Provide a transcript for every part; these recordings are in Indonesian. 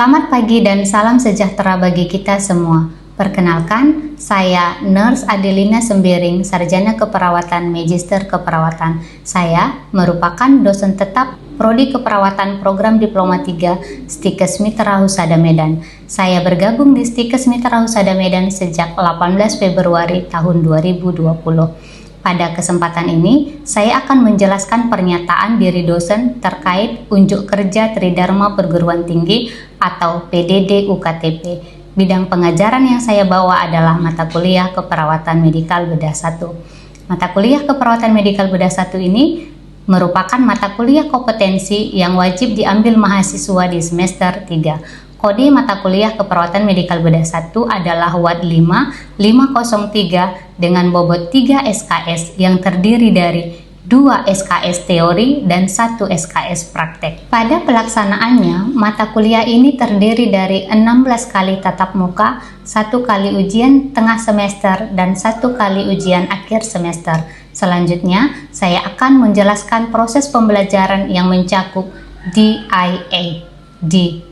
Selamat pagi dan salam sejahtera bagi kita semua. Perkenalkan, saya Nurse Adelina Sembiring, Sarjana Keperawatan Magister Keperawatan. Saya merupakan dosen tetap Prodi Keperawatan Program Diploma 3 Stikes Mitra Husada Medan. Saya bergabung di Stikes Mitra Husada Medan sejak 18 Februari tahun 2020. Pada kesempatan ini, saya akan menjelaskan pernyataan diri dosen terkait unjuk kerja Tridharma Perguruan Tinggi atau PDD UKTP. Bidang pengajaran yang saya bawa adalah mata kuliah Keperawatan Medikal Bedah 1. Mata kuliah Keperawatan Medikal Bedah 1 ini merupakan mata kuliah kompetensi yang wajib diambil mahasiswa di semester 3. Kode mata kuliah Keperawatan Medikal Bedah 1 adalah WAD 5503 dengan bobot 3 SKS yang terdiri dari 2 SKS teori dan 1 SKS praktek. Pada pelaksanaannya, mata kuliah ini terdiri dari 16 kali tatap muka, 1 kali ujian tengah semester, dan 1 kali ujian akhir semester. Selanjutnya, saya akan menjelaskan proses pembelajaran yang mencakup DIA.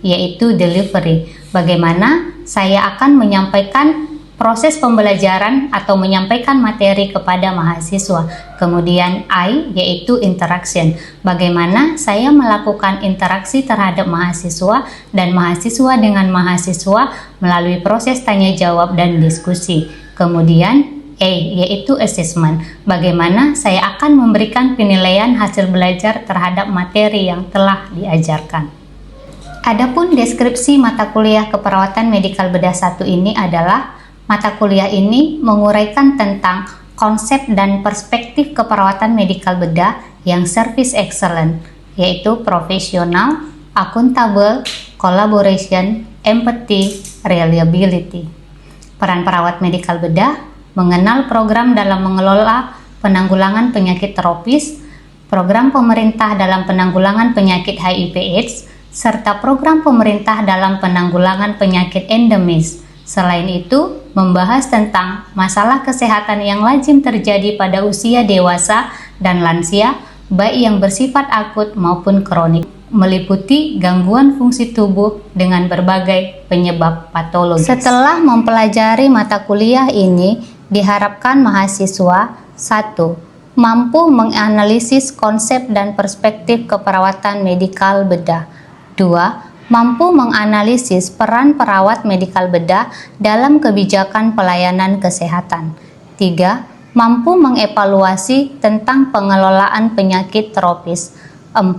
Yaitu delivery. Bagaimana saya akan menyampaikan proses pembelajaran atau menyampaikan materi kepada mahasiswa. Kemudian I yaitu interaction. Bagaimana saya melakukan interaksi terhadap mahasiswa dan mahasiswa dengan mahasiswa melalui proses tanya jawab dan diskusi. Kemudian A yaitu assessment. Bagaimana saya akan memberikan penilaian hasil belajar terhadap materi yang telah diajarkan. Adapun deskripsi mata kuliah Keperawatan Medikal Bedah 1 ini adalah mata kuliah ini menguraikan tentang konsep dan perspektif keperawatan medikal bedah yang service excellent, yaitu profesional, akuntabel, collaboration, empathy, reliability. Peran perawat medikal bedah mengenal program dalam mengelola penanggulangan penyakit tropis, program pemerintah dalam penanggulangan penyakit HIV/AIDS, serta program pemerintah dalam penanggulangan penyakit endemis. Selain itu, membahas tentang masalah kesehatan yang lazim terjadi pada usia dewasa dan lansia, baik yang bersifat akut maupun kronik, meliputi gangguan fungsi tubuh dengan berbagai penyebab patologis. Setelah mempelajari mata kuliah ini, diharapkan mahasiswa 1. Mampu menganalisis konsep dan perspektif keperawatan medikal bedah. 2. Mampu menganalisis peran perawat medikal bedah dalam kebijakan pelayanan kesehatan. 3. Mampu mengevaluasi tentang pengelolaan penyakit tropis. 4.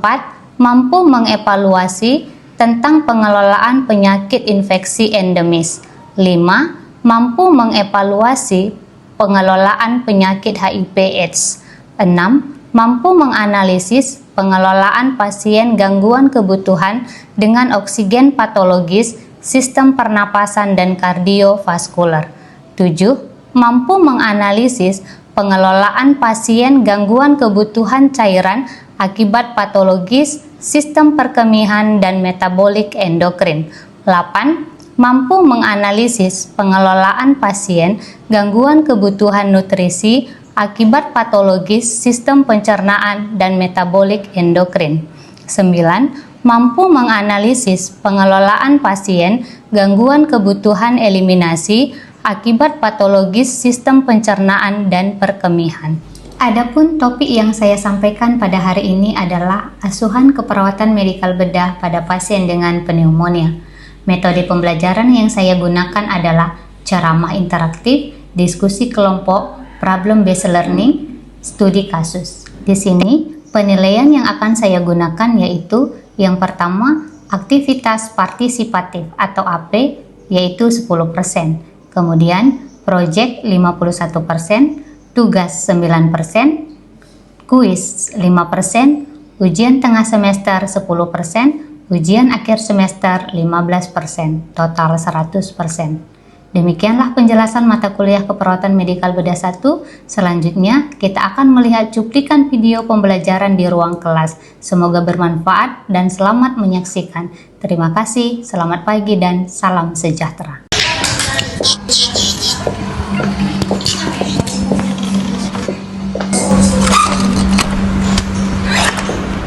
Mampu mengevaluasi tentang pengelolaan penyakit infeksi endemis. 5. Mampu mengevaluasi pengelolaan penyakit HIV/AIDS. 6. Mampu menganalisis pengelolaan pasien gangguan kebutuhan dengan oksigen patologis, sistem pernapasan dan kardiovaskular. 7. Mampu menganalisis pengelolaan pasien gangguan kebutuhan cairan akibat patologis, sistem perkemihan dan metabolik endokrin. 8. Mampu menganalisis pengelolaan pasien gangguan kebutuhan nutrisi akibat patologis sistem pencernaan dan metabolik endokrin. 9. Mampu menganalisis pengelolaan pasien gangguan kebutuhan eliminasi akibat patologis sistem pencernaan dan perkemihan. Adapun topik yang saya sampaikan pada hari ini adalah asuhan keperawatan medikal bedah pada pasien dengan pneumonia. Metode pembelajaran yang saya gunakan adalah ceramah interaktif, diskusi kelompok, problem based learning, studi kasus. Di sini, penilaian yang akan saya gunakan yaitu yang pertama, aktivitas partisipatif atau AP yaitu 10%. Kemudian, project 51%, tugas 9%, kuis 5%, ujian tengah semester 10%, ujian akhir semester 15%, total 100%. Demikianlah penjelasan mata kuliah Keperawatan Medikal Bedah 1. Selanjutnya, kita akan melihat cuplikan video pembelajaran di ruang kelas. Semoga bermanfaat dan selamat menyaksikan. Terima kasih, selamat pagi dan salam sejahtera.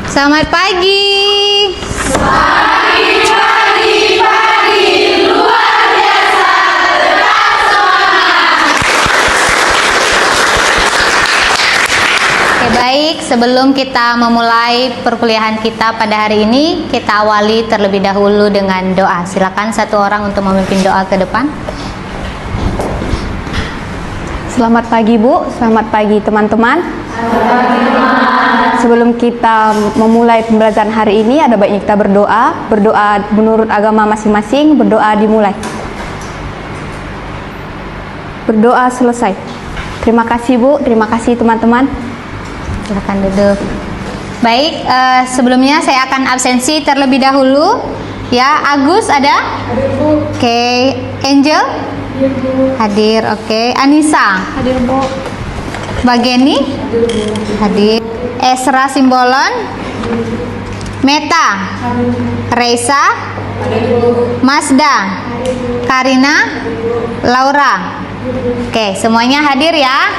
Selamat pagi. Pagi, pagi, pagi. sebelum kita memulai perkuliahan kita pada hari ini, kita awali terlebih dahulu dengan doa. Silakan satu orang untuk memimpin doa ke depan. Selamat pagi Bu, selamat pagi teman-teman. Sebelum kita memulai pembelajaran hari ini, ada baiknya kita berdoa. Berdoa menurut agama masing-masing, berdoa dimulai. Berdoa selesai. Terima kasih Bu, terima kasih teman-teman. Silakan duduk. Baik, sebelumnya saya akan absensi terlebih dahulu. Ya, Agus ada? Hadir Bu. Oke, Angel? Hadir Bu. Hadir, oke. Anissa? Hadir Bu. Bageni? Hadir Bu. Hadir. Esra Simbolon? Meta? Hadir Bu. Reisa? Hadir Bu. Mazda? Hadir Bu. Karina? Hadir Bu. Laura? Oke, semuanya hadir ya.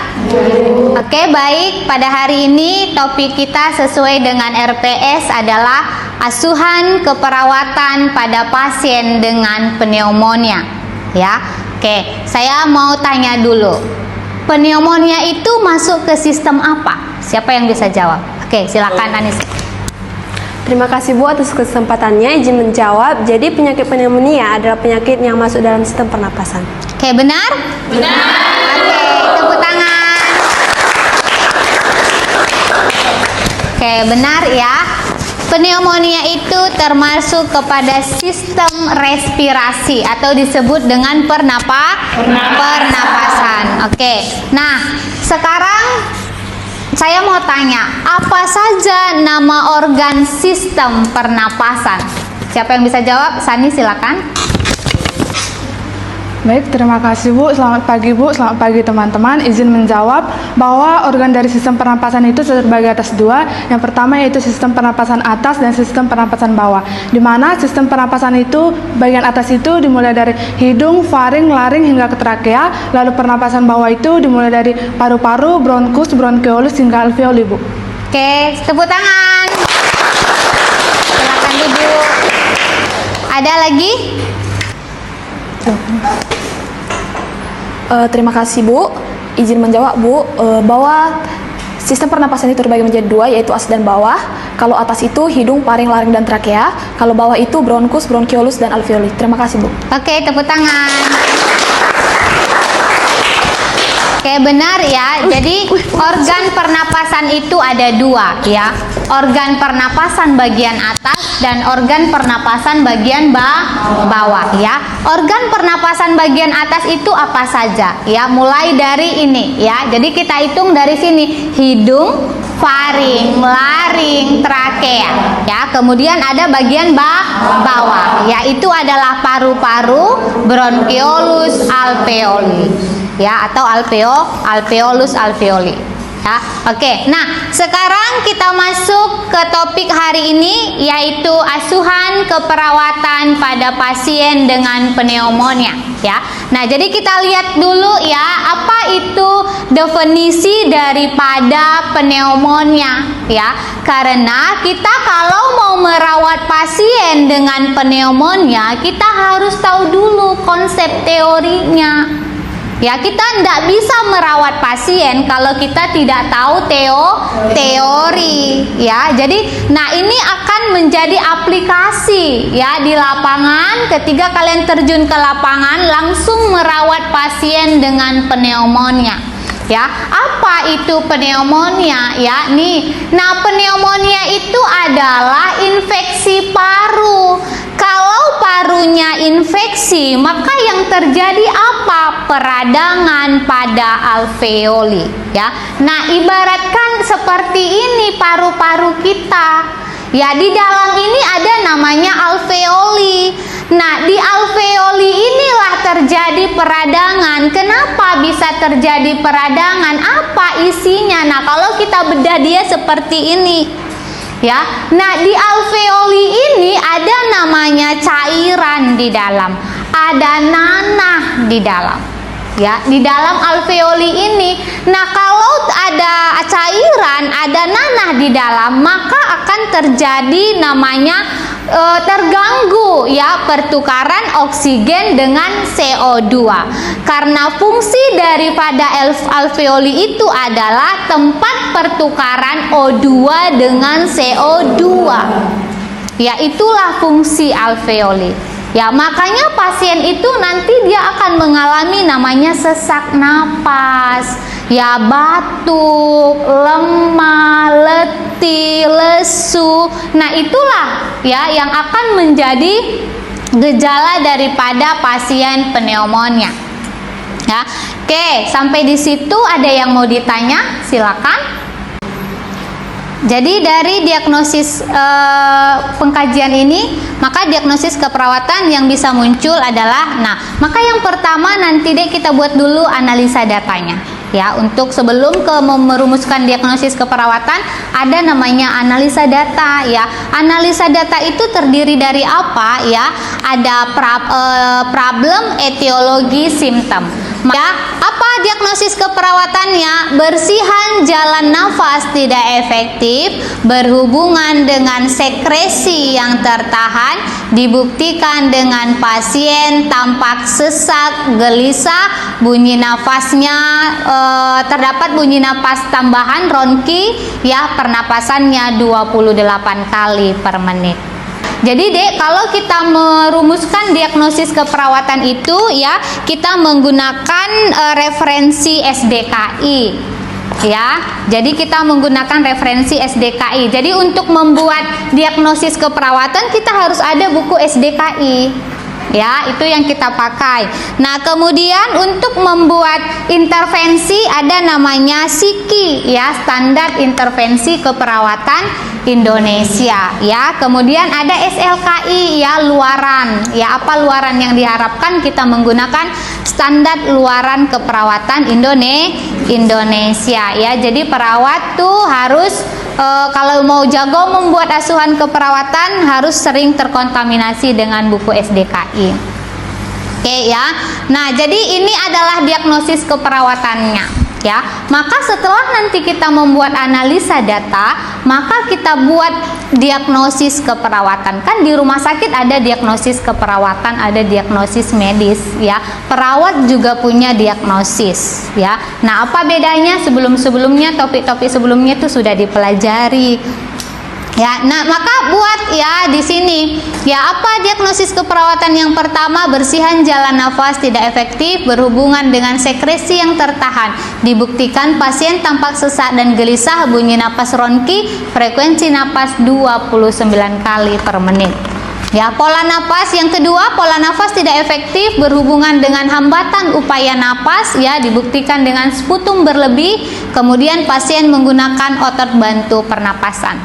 Oke, baik. Pada hari ini topik kita sesuai dengan RPS adalah asuhan keperawatan pada pasien dengan pneumonia. Ya, oke. Saya mau tanya dulu. Pneumonia itu masuk ke sistem apa? Siapa yang bisa jawab? Oke, silakan Anis. Terima kasih Bu atas kesempatannya, izin menjawab. Jadi penyakit pneumonia adalah penyakit yang masuk dalam sistem pernapasan. Oke, benar? Benar. Oke, tepuk tangan. Oke, benar ya. Pneumonia itu termasuk kepada sistem respirasi atau disebut dengan pernapasan. Oke. Nah, sekarang saya mau tanya, apa saja nama organ sistem pernapasan? Siapa yang bisa jawab? Sani, silakan. Baik, terima kasih Bu. Selamat pagi Bu, selamat pagi teman-teman. Izin menjawab bahwa organ dari sistem pernapasan itu terbagi atas dua. Yang pertama yaitu sistem pernapasan atas dan sistem pernapasan bawah. Di mana sistem pernapasan itu, bagian atas itu dimulai dari hidung, faring, laring hingga ke trakea. Lalu pernapasan bawah itu dimulai dari paru-paru, bronkus, bronkeolus hingga alveoli Bu. Oke, tepuk tangan. Silakan duduk. Ada lagi? Terima kasih Bu, izin menjawab Bu, bahwa sistem pernapasan itu terbagi menjadi dua, yaitu atas dan bawah. Kalau atas itu hidung, paring, laring, dan trakea. Kalau bawah itu bronkus, bronkiolus, dan alveoli. Terima kasih Bu. Oke, tepuk tangan. Oke, benar ya. Jadi organ pernapasan itu ada dua ya. Organ pernapasan bagian atas dan organ pernapasan bagian bawah ya. Organ pernapasan bagian atas itu apa saja ya? Mulai dari ini ya. Jadi kita hitung dari sini. Hidung, faring, laring, trakea ya. Kemudian ada bagian bawah ya. Itu adalah paru-paru, bronkiolus, alveoli ya, atau alveolus, alveoli ya. Oke, nah sekarang kita masuk ke topik hari ini, yaitu asuhan keperawatan pada pasien dengan pneumonia ya. Nah, jadi kita lihat dulu ya, apa itu definisi daripada pneumonia ya. Karena kita kalau mau merawat pasien dengan pneumonia, kita harus tahu dulu konsep teorinya. Ya, kita tidak bisa merawat pasien kalau kita tidak tahu teori ya. Jadi, nah ini akan menjadi aplikasi ya di lapangan. Ketika kalian terjun ke lapangan, langsung merawat pasien dengan pneumonia. Ya, apa itu pneumonia ya? Nih, nah pneumonia itu adalah infeksi paru. Kalau parunya infeksi, maka yang terjadi apa? Peradangan pada alveoli ya. Nah, ibaratkan seperti ini paru-paru kita. Ya, di dalam ini ada namanya alveoli. Nah, di alveoli inilah terjadi peradangan. Kenapa bisa terjadi peradangan? Apa isinya? Nah, kalau kita bedah dia seperti ini. Ya, nah di alveoli ini ada namanya cairan di dalam, ada nanah di dalam. Ya, di dalam alveoli ini. Nah, kalau ada cairan, ada nanah di dalam, maka akan terjadi namanya terganggu ya pertukaran oksigen dengan CO2. Karena fungsi daripada alveoli itu adalah tempat pertukaran O2 dengan CO2. Ya, itulah fungsi alveoli. Ya, makanya pasien itu nanti dia akan mengalami namanya sesak napas, ya batuk, lemah, letih, lesu. Nah, itulah ya yang akan menjadi gejala daripada pasien pneumonia. Ya. Oke, sampai di situ ada yang mau ditanya? Silakan. Jadi dari diagnosis pengkajian ini, maka diagnosis keperawatan yang bisa muncul adalah, maka yang pertama nanti deh kita buat dulu analisa datanya. Ya, untuk sebelum merumuskan diagnosis keperawatan ada namanya analisa data ya. Analisa data itu terdiri dari apa ya? Ada problem, etiologi, simptom. Ya, apa diagnosis keperawatannya? Bersihan jalan nafas tidak efektif berhubungan dengan sekresi yang tertahan, dibuktikan dengan pasien tampak sesak, gelisah, bunyi nafasnya terdapat bunyi napas tambahan ronki ya, pernapasannya 28 kali per menit. Jadi dek, kalau kita merumuskan diagnosis keperawatan itu ya, kita menggunakan referensi SDKI ya. Jadi kita menggunakan referensi SDKI. Jadi untuk membuat diagnosis keperawatan kita harus ada buku SDKI. Ya, itu yang kita pakai. Nah, kemudian untuk membuat intervensi ada namanya SIKI ya, Standar Intervensi Keperawatan Indonesia ya. Kemudian ada SLKI ya, luaran. Ya, apa luaran yang diharapkan? Kita menggunakan standar luaran keperawatan Indonesia ya. Jadi perawat tuh harus kalau mau jago membuat asuhan keperawatan harus sering terkontaminasi dengan buku SDKI. Oke ya. Nah, jadi ini adalah diagnosis keperawatannya. Ya, maka setelah nanti kita membuat analisa data, maka kita buat diagnosis keperawatan. Kan di rumah sakit ada diagnosis keperawatan, ada diagnosis medis ya. Perawat juga punya diagnosis ya. Nah, apa bedanya? Sebelumnya topik-topik sebelumnya itu sudah dipelajari. Ya, nah maka buat ya di sini ya, apa diagnosis keperawatan yang pertama? Bersihan jalan nafas tidak efektif berhubungan dengan sekresi yang tertahan, dibuktikan pasien tampak sesak dan gelisah, bunyi napas ronki, frekuensi napas 29 kali per menit. Ya, pola napas yang kedua, pola nafas tidak efektif berhubungan dengan hambatan upaya napas ya, dibuktikan dengan sputum berlebih, kemudian pasien menggunakan otot bantu pernapasan.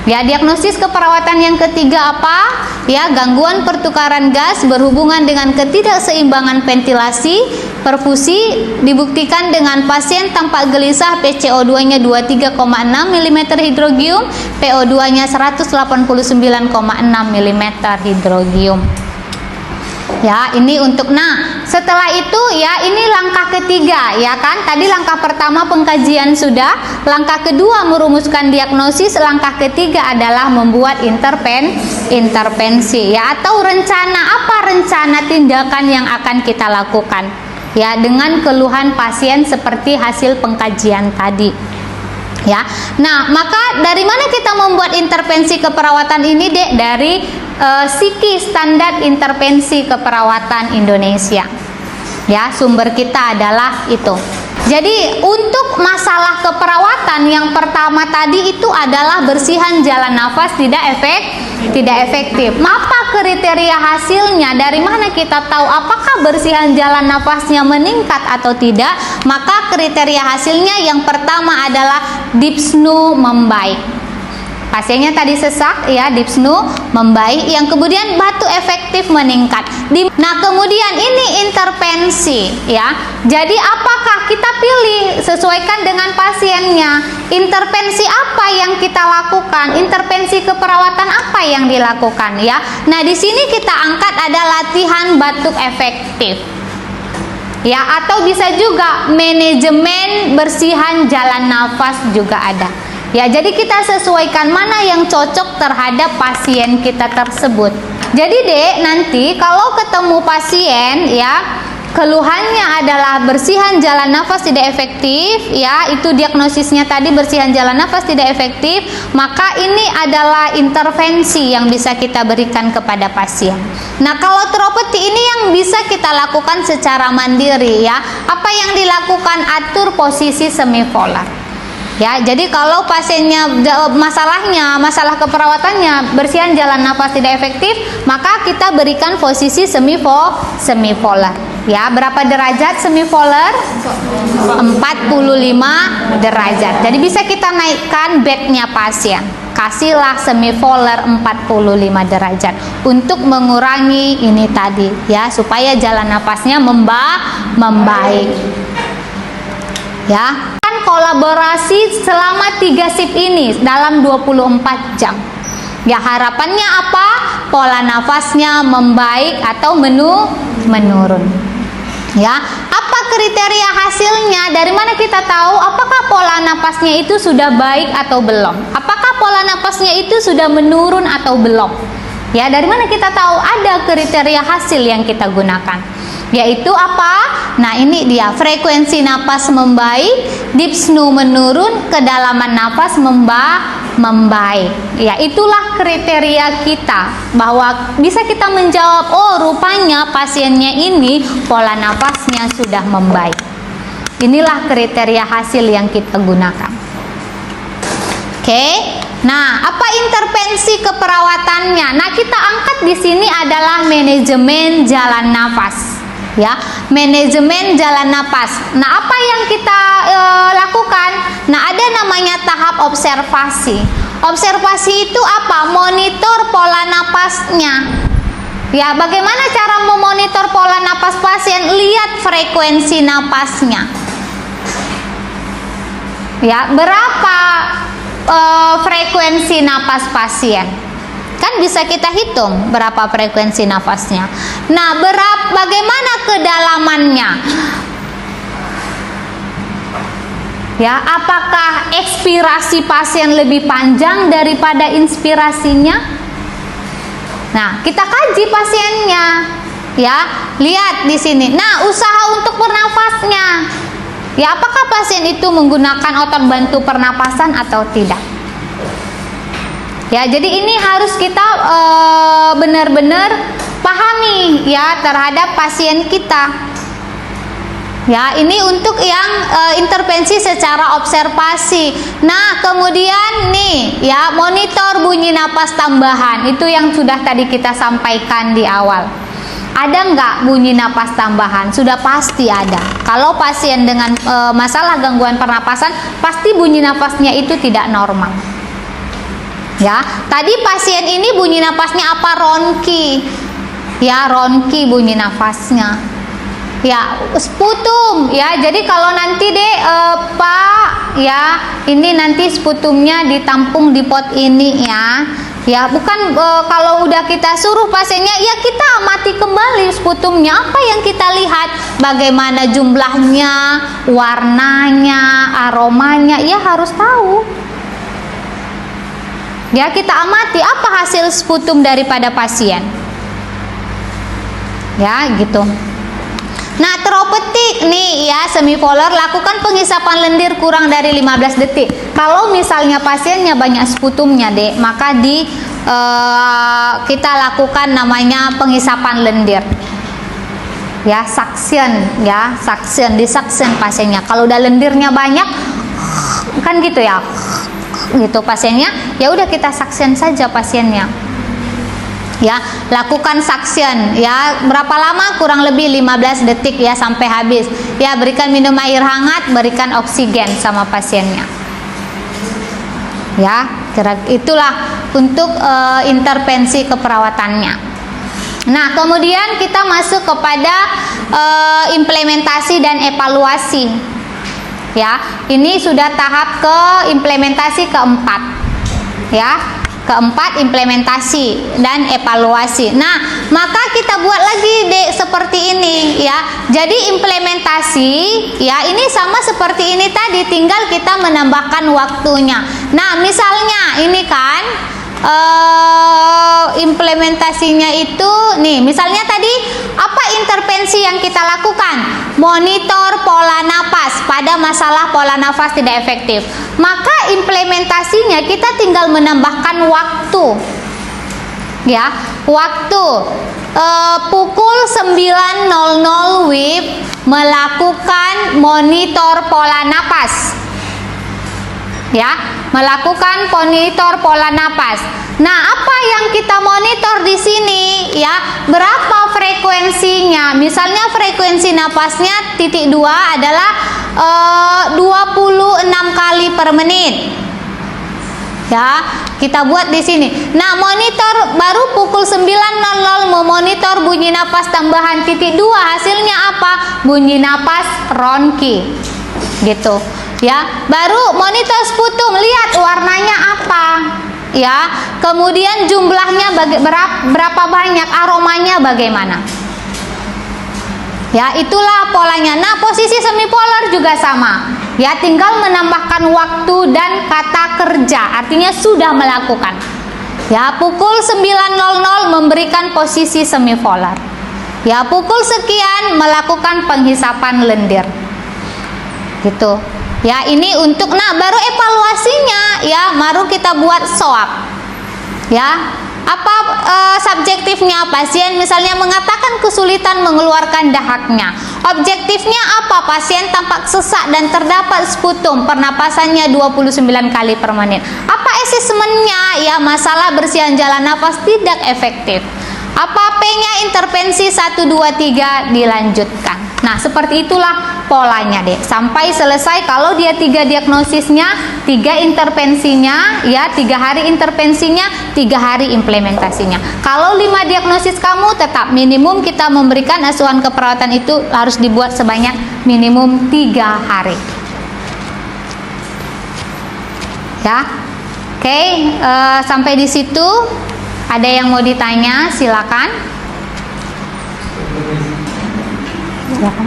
Ya, diagnosis keperawatan yang ketiga apa? Ya, gangguan pertukaran gas berhubungan dengan ketidakseimbangan ventilasi, perfusi, dibuktikan dengan pasien tampak gelisah, PCO2-nya 23,6 mm hidrogium, PO2-nya 189,6 mm hidrogium. Ya, ini untuk setelah itu ya, ini langkah ketiga ya kan. Tadi langkah pertama pengkajian sudah, langkah kedua merumuskan diagnosis, langkah ketiga adalah membuat intervensi ya, atau rencana. Apa rencana tindakan yang akan kita lakukan ya dengan keluhan pasien seperti hasil pengkajian tadi. Ya. Nah, maka dari mana kita membuat intervensi keperawatan ini, Dek? Dari SIKI, Standar Intervensi Keperawatan Indonesia. Ya, sumber kita adalah itu. Jadi, untuk masalah keperawatan yang pertama tadi itu adalah bersihan jalan nafas tidak efektif. Apa kriteria hasilnya? Dari mana kita tahu apakah bersihan jalan nafasnya meningkat atau tidak? Maka kriteria hasilnya yang pertama adalah dyspnea membaik. Pasiennya tadi sesak ya, dyspnea membaik, yang kemudian batuk efektif meningkat. Nah, kemudian ini intervensi ya. Jadi apakah kita pilih sesuaikan dengan pasiennya? Intervensi apa yang kita lakukan? Intervensi keperawatan apa yang dilakukan ya? Nah, di sini kita angkat ada latihan batuk efektif. Ya, atau bisa juga manajemen bersihan jalan nafas juga ada. Ya, jadi kita sesuaikan mana yang cocok terhadap pasien kita tersebut. Jadi Dek, nanti kalau ketemu pasien ya, keluhannya adalah bersihan jalan nafas tidak efektif, ya, itu diagnosisnya tadi bersihan jalan nafas tidak efektif, maka ini adalah intervensi yang bisa kita berikan kepada pasien. Nah, kalau teropeti ini yang bisa kita lakukan secara mandiri ya. Apa yang dilakukan? Atur posisi semipolar. Ya, jadi kalau pasiennya masalah keperawatannya bersihan jalan nafas tidak efektif, maka kita berikan posisi semipolar. Ya, berapa derajat semipolar? 45 derajat. Jadi bisa kita naikkan bednya pasien. Kasihlah semipolar 45 derajat untuk mengurangi ini tadi ya, supaya jalan nafasnya membaik. Ya, kan kolaborasi selama 3 shift ini dalam 24 jam. Ya, harapannya apa? Pola nafasnya membaik atau menurun. Ya, apa kriteria hasilnya? Dari mana kita tahu apakah pola nafasnya itu sudah baik atau belum? Apakah pola nafasnya itu sudah menurun atau belum? Ya, dari mana kita tahu? Ada kriteria hasil yang kita gunakan. Yaitu apa? Nah, ini dia, frekuensi napas membaik, dyspnoe menurun, kedalaman napas membaik. Ya, itulah kriteria kita bahwa bisa kita menjawab, oh rupanya pasiennya ini pola napasnya sudah membaik. Inilah kriteria hasil yang kita gunakan. Oke. Nah, apa intervensi keperawatannya? Nah, kita angkat di sini adalah manajemen jalan nafas. Ya, manajemen jalan napas. Nah, apa yang kita lakukan? Nah, ada namanya tahap observasi. Observasi itu apa? Monitor pola napasnya. Ya, bagaimana cara memonitor pola napas pasien? Lihat frekuensi napasnya. Ya, berapa frekuensi napas pasien? Kan bisa kita hitung berapa frekuensi nafasnya. Nah, bagaimana kedalamannya? Ya, apakah ekspirasi pasien lebih panjang daripada inspirasinya? Nah, kita kaji pasiennya. Ya, lihat di sini. Nah, usaha untuk bernafasnya. Ya, apakah pasien itu menggunakan otot bantu pernapasan atau tidak? Ya, jadi ini harus kita benar-benar pahami ya terhadap pasien kita. Ya, ini untuk yang intervensi secara observasi. Nah, kemudian nih ya, monitor bunyi napas tambahan. Itu yang sudah tadi kita sampaikan di awal. Ada nggak bunyi napas tambahan? Sudah pasti ada. Kalau pasien dengan masalah gangguan pernapasan, pasti bunyi napasnya itu tidak normal. Ya, tadi pasien ini bunyi napasnya apa? Ronki. Ya, ronki bunyi napasnya. Ya, sputum. Ya, jadi kalau nanti Pak, ya, ini nanti sputumnya ditampung di pot ini ya. Ya, bukan kalau udah kita suruh pasiennya, ya kita amati kembali sputumnya, apa yang kita lihat, bagaimana jumlahnya, warnanya, aromanya, ya harus tahu. Ya, kita amati apa hasil sputum daripada pasien. Ya, gitu. Nah, teropetik nih ya, semipolar, lakukan penghisapan lendir kurang dari 15 detik. Kalau misalnya pasiennya banyak sputumnya, Dek, maka kita lakukan namanya penghisapan lendir. Ya, suction, ya, suction, disuction pasiennya. Kalau udah lendirnya banyak, kan gitu ya. Gitu pasiennya, ya udah kita suction saja pasiennya. Ya, lakukan suction ya, berapa lama? Kurang lebih 15 detik ya, sampai habis. Ya, berikan minum air hangat, berikan oksigen sama pasiennya. Ya, itulah untuk intervensi keperawatannya. Nah, kemudian kita masuk kepada implementasi dan evaluasi. Ya, ini sudah tahap ke implementasi keempat. Ya, keempat, implementasi dan evaluasi. Nah, maka kita buat lagi, Dek, seperti ini ya. Jadi implementasi ya ini sama seperti ini tadi, tinggal kita menambahkan waktunya. Nah, misalnya ini kan implementasinya itu nih, misalnya tadi apa intervensi yang kita lakukan? Monitor pola napas pada masalah pola nafas tidak efektif. Maka implementasinya kita tinggal menambahkan waktu. Ya, waktu pukul 9.00 WIB melakukan monitor pola napas. Ya, melakukan monitor pola napas. Nah, apa yang kita monitor di sini ya? Berapa frekuensinya? Misalnya frekuensi napasnya titik 2 adalah 26 kali per menit. Ya, kita buat di sini. Nah, monitor baru pukul 9.00 memonitor bunyi napas tambahan titik 2, hasilnya apa? Bunyi napas ronki. Gitu. Ya, baru monitor sputum, lihat warnanya apa. Ya, kemudian jumlahnya berapa banyak, aromanya bagaimana. Ya, itulah polanya. Nah, posisi semipolar juga sama. Ya, tinggal menambahkan waktu dan kata kerja, artinya sudah melakukan. Ya, pukul 9.00 memberikan posisi semipolar. Ya, pukul sekian melakukan penghisapan lendir. Gitu. Ya, ini untuk baru evaluasinya ya, baru kita buat SOAP. Ya. Apa subjektifnya? Pasien misalnya mengatakan kesulitan mengeluarkan dahaknya. Objektifnya apa? Pasien tampak sesak dan terdapat sputum, pernapasannya 29 kali per menit. Apa asesmennya? Ya, masalah bersihan jalan nafas tidak efektif. Apa P-nya? Intervensi 1, 2, 3 dilanjutkan. Nah, seperti itulah polanya deh. Sampai selesai. Kalau dia 3 diagnosisnya, 3 intervensinya, ya 3 hari intervensinya, 3 hari implementasinya. Kalau 5 diagnosis kamu, tetap minimum kita memberikan asuhan keperawatan itu harus dibuat sebanyak minimum 3 hari. Ya, oke. Sampai di situ. Ada yang mau ditanya? Silakan. Silakan.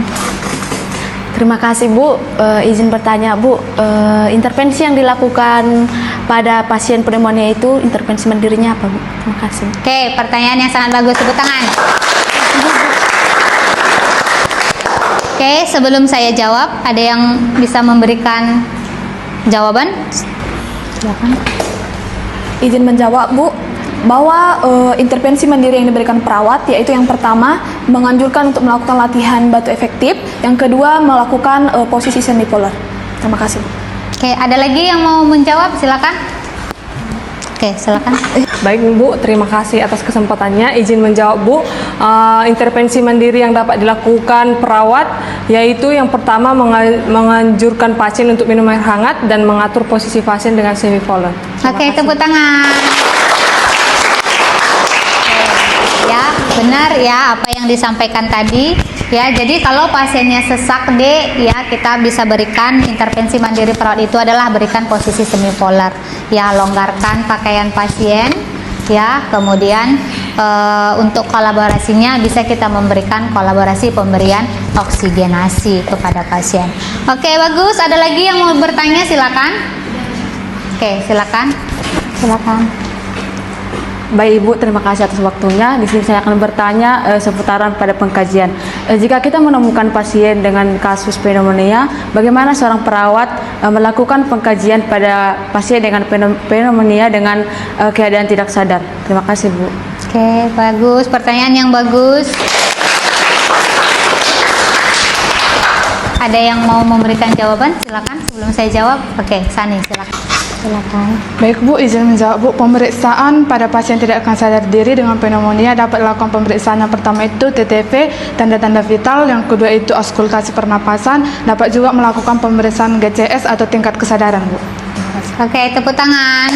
Terima kasih Bu, izin bertanya Bu, intervensi yang dilakukan pada pasien pneumonia itu intervensi mandirinya apa Bu? Terima kasih. Oke, pertanyaan yang sangat bagus, tepuk tangan. Oke, sebelum saya jawab, ada yang bisa memberikan jawaban? Silakan. Izin menjawab Bu, bahwa intervensi mandiri yang diberikan perawat yaitu yang pertama menganjurkan untuk melakukan latihan batu efektif, yang kedua melakukan posisi semipolar. Terima kasih. Oke, ada lagi yang mau menjawab? Silakan. Oke, silakan. Baik Bu, terima kasih atas kesempatannya. Izin menjawab Bu, intervensi mandiri yang dapat dilakukan perawat yaitu yang pertama menganjurkan pasien untuk minum air hangat dan mengatur posisi pasien dengan semipolar. Oke, tepuk tangan. Ya, benar ya apa yang disampaikan tadi ya. Jadi kalau pasiennya sesak ya kita bisa berikan intervensi mandiri perawat itu adalah berikan posisi semipolar ya, longgarkan pakaian pasien ya, kemudian untuk kolaborasinya bisa kita memberikan kolaborasi pemberian oksigenasi kepada pasien. Oke, bagus. Ada lagi yang mau bertanya? Silakan. Oke, silakan. Baik Ibu, terima kasih atas waktunya. Di sini saya akan bertanya seputaran pada pengkajian. Jika kita menemukan pasien dengan kasus pneumonia, bagaimana seorang perawat melakukan pengkajian pada pasien dengan pneumonia dengan keadaan tidak sadar? Terima kasih Bu. Oke, bagus. Pertanyaan yang bagus. Ada yang mau memberikan jawaban? Silakan sebelum saya jawab. Oke, Sani, silakan. Baik Bu, izin menjawab Bu. Pemeriksaan pada pasien tidak akan sadar diri dengan pneumonia dapat dilakukan pemeriksaan. Yang pertama itu TTP, tanda-tanda vital. Yang kedua itu auskultasi pernapasan. Dapat juga melakukan pemeriksaan GCS atau tingkat kesadaran Bu. Oke, tepuk tangan.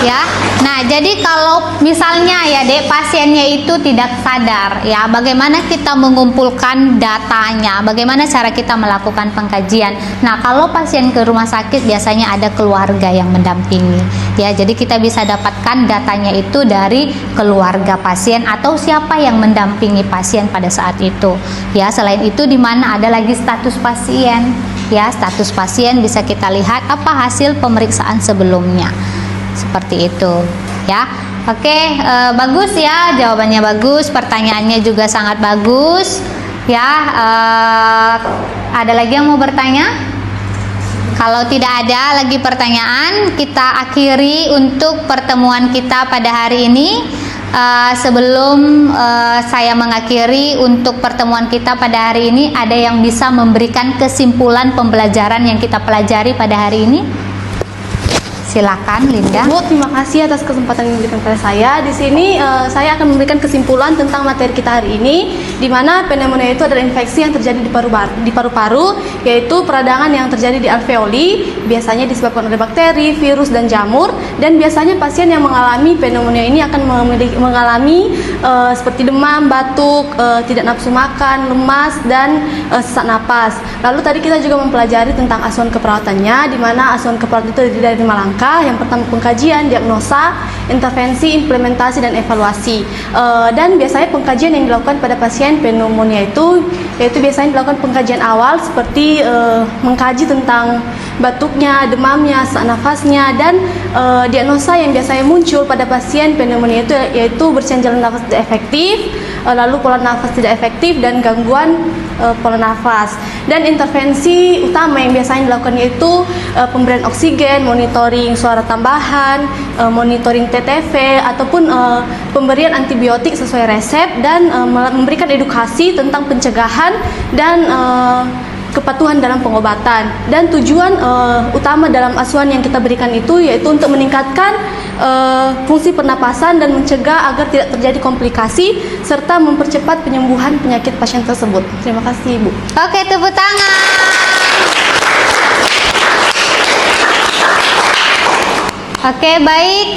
ya. Nah, jadi kalau misalnya ya Dek, pasiennya itu tidak sadar ya, bagaimana kita mengumpulkan datanya, bagaimana cara kita melakukan pengkajian. Nah, kalau pasien ke rumah sakit biasanya ada keluarga yang mendampingi ya, jadi kita bisa dapatkan datanya itu dari keluarga pasien atau siapa yang mendampingi pasien pada saat itu ya. Selain itu, di mana ada lagi status pasien ya, status pasien bisa kita lihat apa hasil pemeriksaan sebelumnya. Seperti itu ya. Oke, bagus ya, jawabannya bagus, pertanyaannya juga sangat bagus ya. Ada lagi yang mau bertanya? Kalau tidak ada lagi pertanyaan, kita akhiri untuk pertemuan kita pada hari ini. Sebelum saya mengakhiri untuk pertemuan kita pada hari ini, ada yang bisa memberikan kesimpulan pembelajaran yang kita pelajari pada hari ini? Silakan, Linda. Bu, terima kasih atas kesempatan yang diberikan kepada saya. Di sini saya akan memberikan kesimpulan tentang materi kita hari ini, di mana pneumonia itu adalah infeksi yang terjadi di paru-paru, yaitu peradangan yang terjadi di alveoli, biasanya disebabkan oleh bakteri, virus, dan jamur. Dan biasanya pasien yang mengalami pneumonia ini akan mengalami seperti demam, batuk, tidak nafsu makan, lemas, dan sesak napas. Lalu tadi kita juga mempelajari tentang asuhan keperawatannya, di mana asuhan keperawatan itu terdiri dari 5 langkah. Yang pertama pengkajian, diagnosa, intervensi, implementasi, dan evaluasi. Dan biasanya pengkajian yang dilakukan pada pasien pneumonia itu yaitu biasanya dilakukan pengkajian awal seperti mengkaji tentang batuknya, demamnya, sesak nafasnya, dan diagnosa yang biasanya muncul pada pasien pneumonia itu yaitu bersihan jalan nafas tidak efektif, lalu pola nafas tidak efektif, dan gangguan pola nafas. Dan intervensi utama yang biasanya dilakukan yaitu pemberian oksigen, monitoring suara tambahan, monitoring TTV, ataupun pemberian antibiotik sesuai resep, dan memberikan edukasi tentang pencegahan dan kepatuhan dalam pengobatan. Dan tujuan utama dalam asuhan yang kita berikan itu yaitu untuk meningkatkan fungsi pernapasan dan mencegah agar tidak terjadi komplikasi serta mempercepat penyembuhan penyakit pasien tersebut. Terima kasih, Bu. Oke, tepuk tangan. Oke, baik,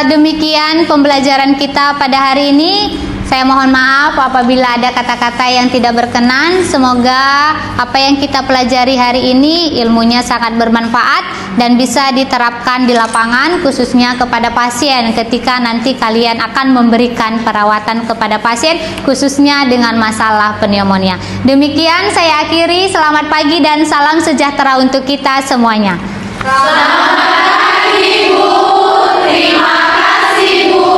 demikian pembelajaran kita pada hari ini. Saya mohon maaf apabila ada kata-kata yang tidak berkenan. Semoga apa yang kita pelajari hari ini ilmunya sangat bermanfaat dan bisa diterapkan di lapangan, khususnya kepada pasien ketika nanti kalian akan memberikan perawatan kepada pasien, khususnya dengan masalah pneumonia. Demikian saya akhiri. Selamat pagi dan salam sejahtera untuk kita semuanya. Selamat pagi, Bu. Terima kasih, Bu.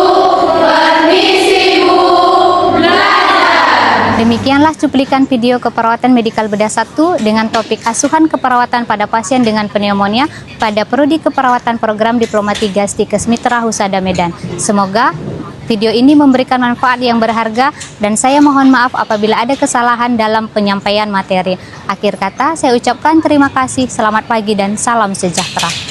Permisi. Demikianlah cuplikan video keperawatan medikal bedah 1 dengan topik asuhan keperawatan pada pasien dengan pneumonia pada Prodi Keperawatan Program Diploma 3 Stikes Mitra Husada Medan. Semoga video ini memberikan manfaat yang berharga dan saya mohon maaf apabila ada kesalahan dalam penyampaian materi. Akhir kata saya ucapkan terima kasih, selamat pagi dan salam sejahtera.